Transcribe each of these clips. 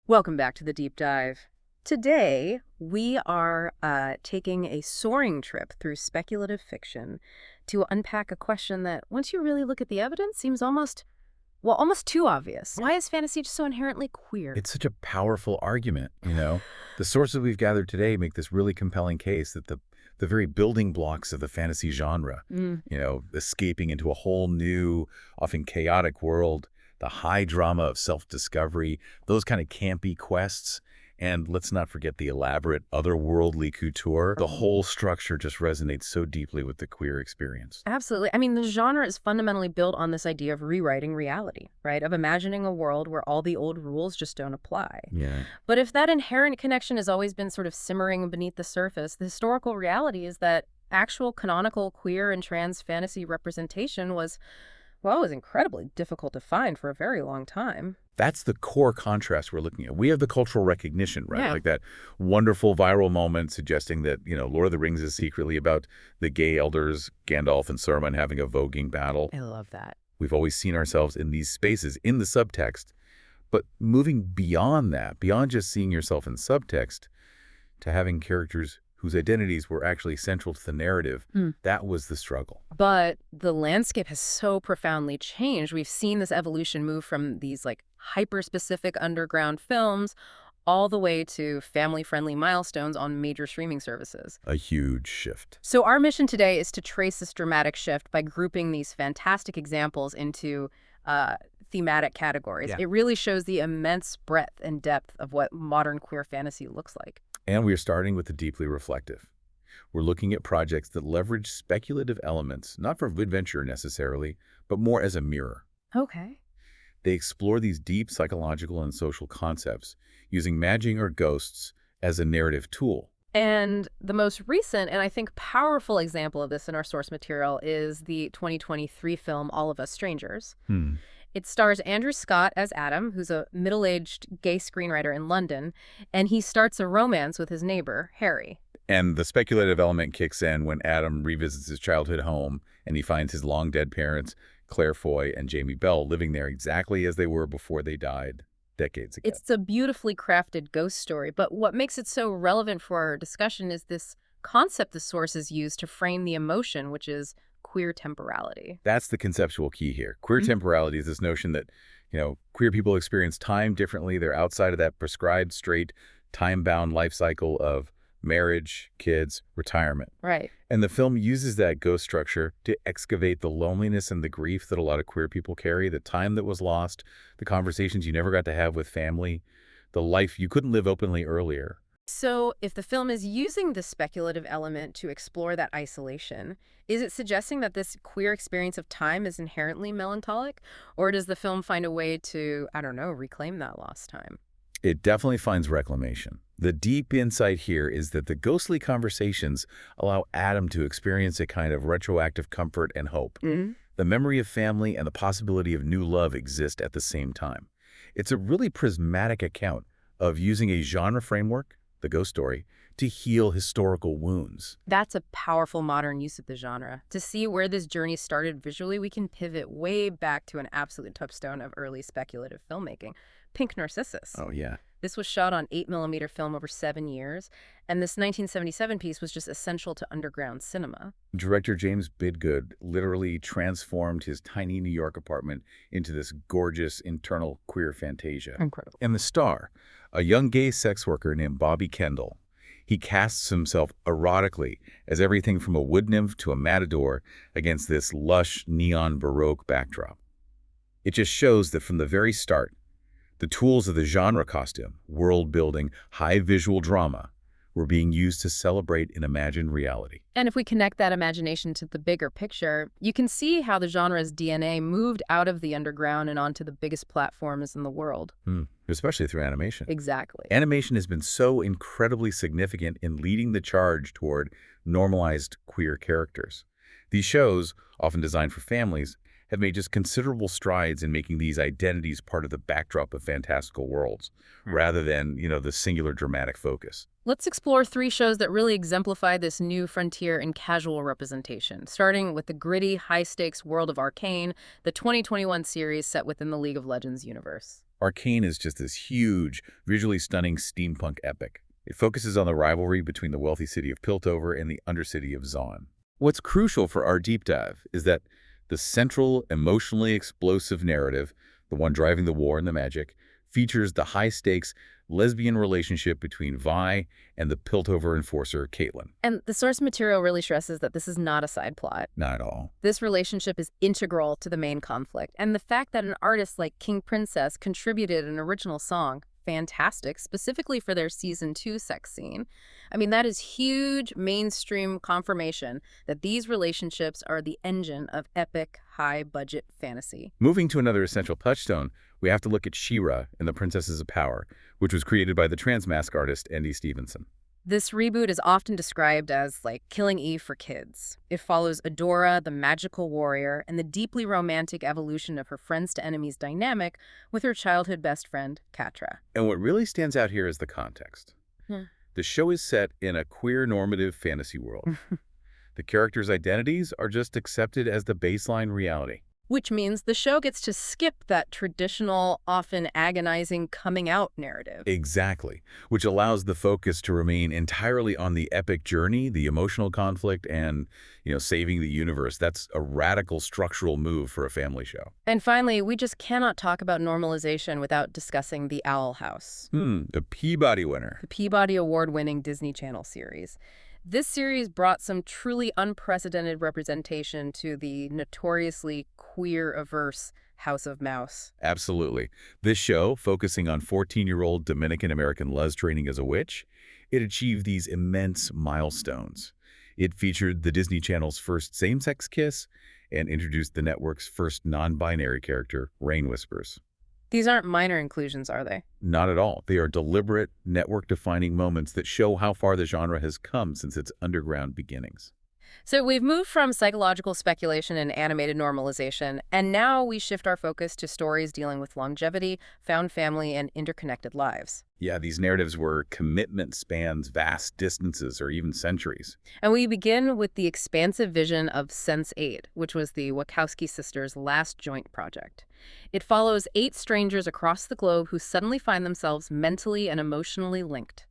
Welcome back to the deep dive. Today, we are taking a soaring trip through speculative fiction to unpack a question that, once you really look at the evidence, seems almost too obvious. Why is fantasy just so inherently queer? It's such a powerful argument. The sources we've gathered today make this really compelling case that the very building blocks of the fantasy genre, Mm. escaping into a whole new, often chaotic world, the high drama of self-discovery, those kind of campy quests, and let's not forget the elaborate otherworldly couture. The whole structure just resonates so deeply with the queer experience. Absolutely. I mean, the genre is fundamentally built on this idea of rewriting reality, right? Of imagining a world where all the old rules just don't apply. Yeah. But if that inherent connection has always been sort of simmering beneath the surface, the historical reality is that actual canonical queer and trans fantasy representation was incredibly difficult to find for a very long time. That's the core contrast we're looking at. We have the cultural recognition, right? Yeah. Like that wonderful viral moment suggesting that, Lord of the Rings is secretly about the gay elders, Gandalf and Saruman having a voguing battle. I love that. We've always seen ourselves in these spaces, in the subtext. But moving beyond that, beyond just seeing yourself in subtext, to having characters whose identities were actually central to the narrative, that was the struggle. But the landscape has so profoundly changed. We've seen this evolution move from these like hyper-specific underground films all the way to family-friendly milestones on major streaming services. A huge shift. So our mission today is to trace this dramatic shift by grouping these fantastic examples into thematic categories. Yeah. It really shows the immense breadth and depth of what modern queer fantasy looks like. And we are starting with the deeply reflective. We're looking at projects that leverage speculative elements, not for adventure necessarily, but more as a mirror. Okay. They explore these deep psychological and social concepts, using magic or ghosts as a narrative tool. And the most recent and I think powerful example of this in our source material is the 2023 film All of Us Strangers. It stars Andrew Scott as Adam, who's a middle-aged gay screenwriter in London, and he starts a romance with his neighbor, Harry. And the speculative element kicks in when Adam revisits his childhood home and he finds his long-dead parents, Claire Foy and Jamie Bell, living there exactly as they were before they died decades ago. It's a beautifully crafted ghost story, but what makes it so relevant for our discussion is this concept the sources use to frame the emotion, which is queer temporality. That's the conceptual key here. Queer temporality is this notion that, queer people experience time differently. They're outside of that prescribed, straight, time-bound life cycle of marriage, kids, retirement. Right. And the film uses that ghost structure to excavate the loneliness and the grief that a lot of queer people carry, the time that was lost, the conversations you never got to have with family, the life you couldn't live openly earlier. So if the film is using the speculative element to explore that isolation, is it suggesting that this queer experience of time is inherently melancholic? Or does the film find a way to, reclaim that lost time? It definitely finds reclamation. The deep insight here is that the ghostly conversations allow Adam to experience a kind of retroactive comfort and hope. The memory of family and the possibility of new love exist at the same time. It's a really prismatic account of using a genre framework, the ghost story, to heal historical wounds. That's a powerful modern use of the genre. To see where this journey started visually, we can pivot way back to an absolute touchstone of early speculative filmmaking, Pink Narcissus. Oh, yeah. This was shot on 8mm film over 7 years, and this 1977 piece was just essential to underground cinema. Director James Bidgood literally transformed his tiny New York apartment into this gorgeous internal queer fantasia. Incredible. And the star, a young gay sex worker named Bobby Kendall, he casts himself erotically as everything from a wood nymph to a matador against this lush neon Baroque backdrop. It just shows that from the very start, the tools of the genre costume, world building, high visual drama, were being used to celebrate an imagined reality. And if we connect that imagination to the bigger picture, you can see how the genre's DNA moved out of the underground and onto the biggest platforms in the world. Especially through animation. Exactly. Animation has been so incredibly significant in leading the charge toward normalized queer characters. These shows, often designed for families, have made just considerable strides in making these identities part of the backdrop of fantastical worlds, rather than, the singular dramatic focus. Let's explore 3 shows that really exemplify this new frontier in casual representation, starting with the gritty, high-stakes world of Arcane, the 2021 series set within the League of Legends universe. Arcane is just this huge, visually stunning steampunk epic. It focuses on the rivalry between the wealthy city of Piltover and the undercity of Zaun. What's crucial for our deep dive is that the central, emotionally explosive narrative, the one driving the war and the magic, features the high-stakes lesbian relationship between Vi and the Piltover enforcer, Caitlin. And the source material really stresses that this is not a side plot. Not at all. This relationship is integral to the main conflict, and the fact that an artist like King Princess contributed an original song, fantastic, specifically for their Season 2 sex scene. I mean, that is huge mainstream confirmation that these relationships are the engine of epic, high-budget fantasy. Moving to another essential touchstone, we have to look at She-Ra in The Princesses of Power, which was created by the transmask artist Andy Stevenson. This reboot is often described as like Killing Eve for kids. It follows Adora, the magical warrior, and the deeply romantic evolution of her friends to enemies dynamic with her childhood best friend, Catra. And what really stands out here is the context. The show is set in a queer normative fantasy world. The characters' identities are just accepted as the baseline reality. Which means the show gets to skip that traditional, often agonizing coming-out narrative. Exactly, which allows the focus to remain entirely on the epic journey, the emotional conflict, and, saving the universe. That's a radical structural move for a family show. And finally, we just cannot talk about normalization without discussing The Owl House. The Peabody winner. The Peabody Award-winning Disney Channel series. This series brought some truly unprecedented representation to the notoriously queer-averse House of Mouse. Absolutely. This show, focusing on 14-year-old Dominican-American Luz training as a witch, it achieved these immense milestones. It featured the Disney Channel's first same-sex kiss and introduced the network's first non-binary character, Rain Whispers. These aren't minor inclusions, are they? Not at all. They are deliberate, network-defining moments that show how far the genre has come since its underground beginnings. So we've moved from psychological speculation and animated normalization, and now we shift our focus to stories dealing with longevity, found family, and interconnected lives. Yeah, these narratives where commitment spans vast distances or even centuries. And we begin with the expansive vision of Sense8, which was the Wachowski sisters' last joint project. It follows 8 strangers across the globe who suddenly find themselves mentally and emotionally linked.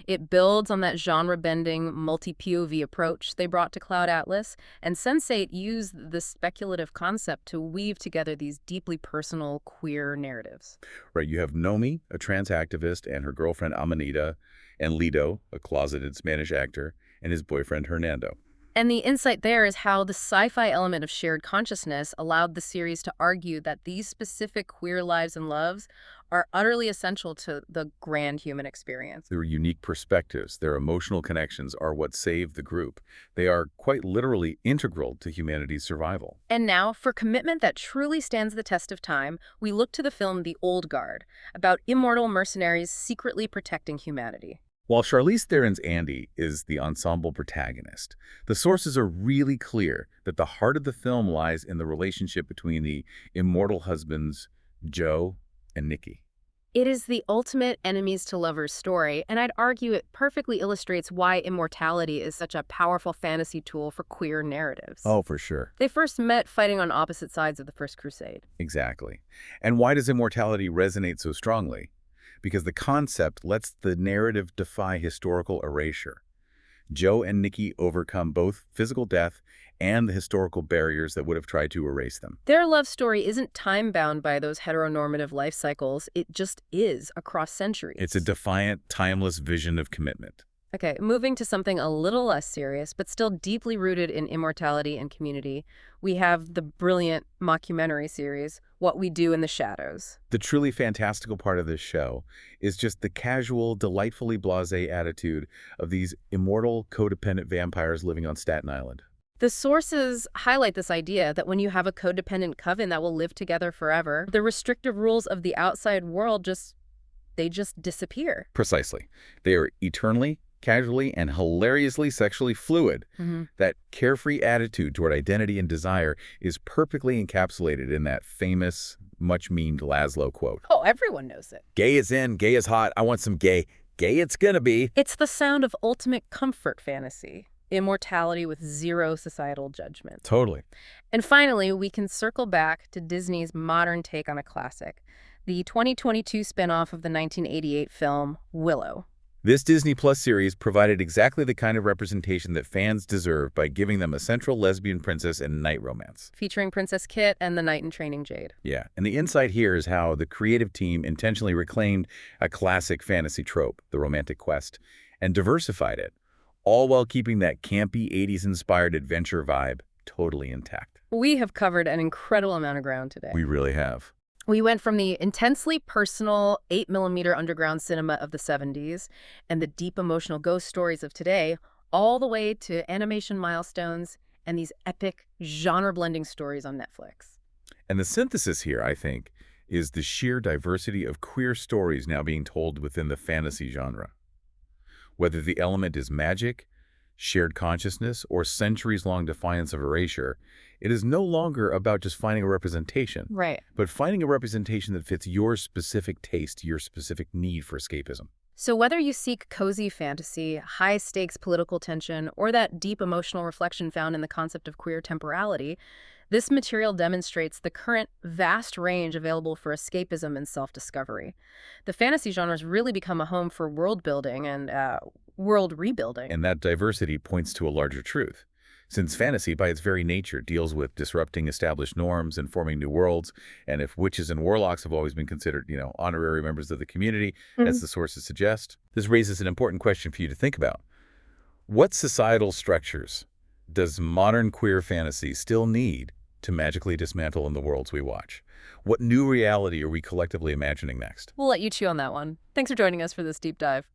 It builds on that genre-bending, multi-POV approach they brought to Cloud Atlas, and Sense8 used the speculative concept to weave together these deeply personal, queer narratives. Right, you have Nomi, a trans activist, and her girlfriend Amanita, and Lido, a closeted Spanish actor, and his boyfriend Hernando. And the insight there is how the sci-fi element of shared consciousness allowed the series to argue that these specific queer lives and loves are utterly essential to the grand human experience. Their unique perspectives, their emotional connections are what saved the group. They are quite literally integral to humanity's survival. And now, for commitment that truly stands the test of time, we look to the film The Old Guard, about immortal mercenaries secretly protecting humanity. While Charlize Theron's Andy is the ensemble protagonist, the sources are really clear that the heart of the film lies in the relationship between the immortal husbands, Joe and Nikki. It is the ultimate enemies-to-lovers story, and I'd argue it perfectly illustrates why Immortality is such a powerful fantasy tool for queer narratives. Oh, for sure. They first met fighting on opposite sides of the First Crusade. Exactly. And why does Immortality resonate so strongly? Because the concept lets the narrative defy historical erasure. Joe and Nikki overcome both physical death and the historical barriers that would have tried to erase them. Their love story isn't time-bound by those heteronormative life cycles. It just is across centuries. It's a defiant, timeless vision of commitment. Okay, moving to something a little less serious, but still deeply rooted in immortality and community, we have the brilliant mockumentary series, What We Do in the Shadows. The truly fantastical part of this show is just the casual, delightfully blasé attitude of these immortal, codependent vampires living on Staten Island. The sources highlight this idea that when you have a codependent coven that will live together forever, the restrictive rules of the outside world just disappear. Precisely. They are eternally, casually, and hilariously sexually fluid. That carefree attitude toward identity and desire is perfectly encapsulated in that famous, much-memed Laszlo quote. Oh, everyone knows it. Gay is in, gay is hot, I want some gay. Gay it's gonna be. It's the sound of ultimate comfort fantasy. Immortality with zero societal judgment. Totally. And finally, we can circle back to Disney's modern take on a classic, the 2022 spinoff of the 1988 film Willow. This Disney Plus series provided exactly the kind of representation that fans deserve by giving them a central lesbian princess and knight romance. Featuring Princess Kit and the knight in training Jade. Yeah, and the insight here is how the creative team intentionally reclaimed a classic fantasy trope, the romantic quest, and diversified it, all while keeping that campy 80s-inspired adventure vibe totally intact. We have covered an incredible amount of ground today. We really have. We went from the intensely personal 8mm underground cinema of the 70s and the deep emotional ghost stories of today, all the way to animation milestones and these epic genre-blending stories on Netflix. And the synthesis here, I think, is the sheer diversity of queer stories now being told within the fantasy genre. Whether the element is magic, shared consciousness, or centuries-long defiance of erasure, it is no longer about just finding a representation, Right. but finding a representation that fits your specific taste, your specific need for escapism. So whether you seek cozy fantasy, high-stakes political tension, or that deep emotional reflection found in the concept of queer temporality, this material demonstrates the current vast range available for escapism and self-discovery. The fantasy genres really become a home for world-building and world rebuilding. And that diversity points to a larger truth. Since fantasy, by its very nature, deals with disrupting established norms and forming new worlds, and if witches and warlocks have always been considered, honorary members of the community, as the sources suggest, this raises an important question for you to think about. What societal structures does modern queer fantasy still need to magically dismantle in the worlds we watch? What new reality are we collectively imagining next? We'll let you chew on that one. Thanks for joining us for this deep dive.